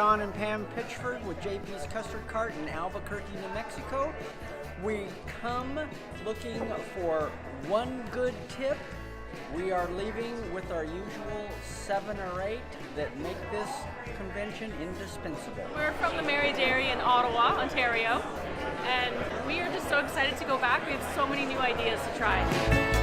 John and Pam Pitchford with JP's Custard Cart in Albuquerque, New Mexico. We come looking for one good tip. We are leaving with our usual 7 or 8 that make this convention indispensable. We're from the Mary Dairy in Ottawa, Ontario, and we are just so excited to go back. We have so many new ideas to try.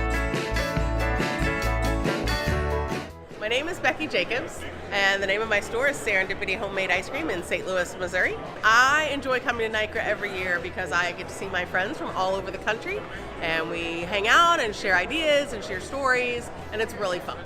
My name is Becky Jacobs, and the name of my store is Serendipity Homemade Ice Cream in St. Louis, Missouri. I enjoy coming to NICRA every year because I get to see my friends from all over the country, and we hang out and share ideas and share stories, and it's really fun.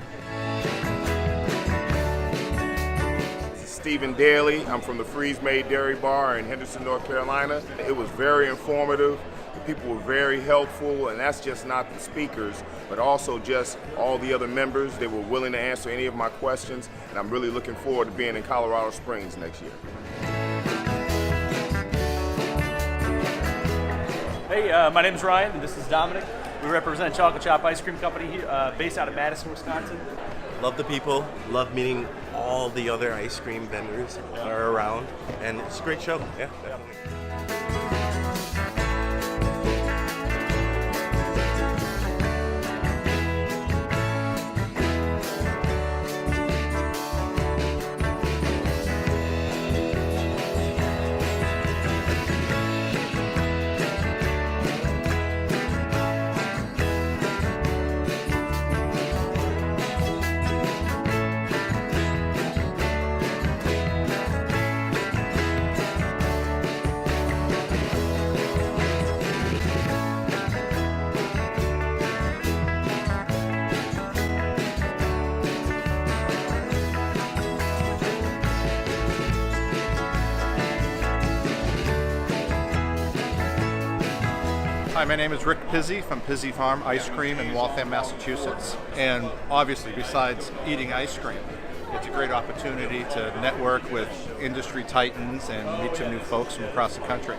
This is Stephen Daly. I'm from the Freeze Made Dairy Bar in Henderson, North Carolina. It was very informative. The people were very helpful, and that's just not the speakers, but also just all the other members. They were willing to answer any of my questions, and I'm really looking forward to being in Colorado Springs next year. Hey, my name is Ryan, and this is Dominic. We represent Chocolate Chop Ice Cream Company here, based out of Madison, Wisconsin. Love the people, love meeting all the other ice cream vendors that are around, and it's a great show. Yeah, definitely. Hi, my name is Rick Pizzi from Pizzi Farm Ice Cream in Waltham, Massachusetts. And obviously, besides eating ice cream, it's a great opportunity to network with industry titans and meet some new folks from across the country.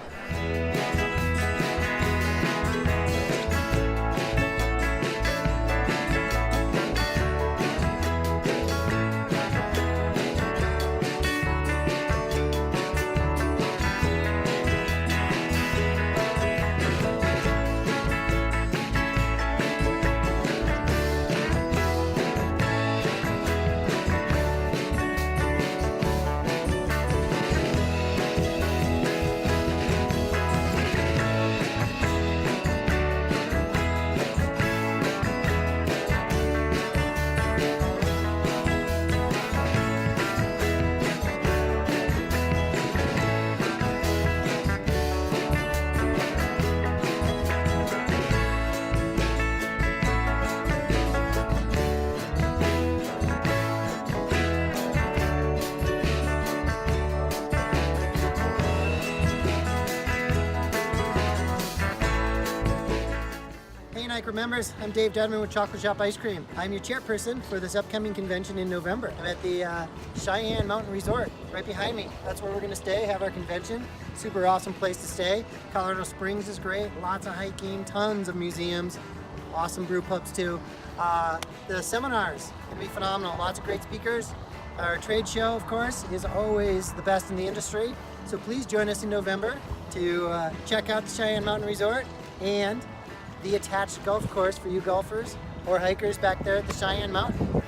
Hey NICRA members, I'm Dave Dedman with Chocolate Shop Ice Cream. I'm your chairperson for this upcoming convention in November. I'm at the Cheyenne Mountain Resort, right behind me. That's where we're going to stay, have our convention. Super awesome place to stay. Colorado Springs is great, lots of hiking, tons of museums, awesome brew pubs too. The seminars can be phenomenal, lots of great speakers. Our trade show, of course, is always the best in the industry. So please join us in November to check out the Cheyenne Mountain Resort and the attached golf course for you golfers or hikers back there at the Cheyenne Mountain.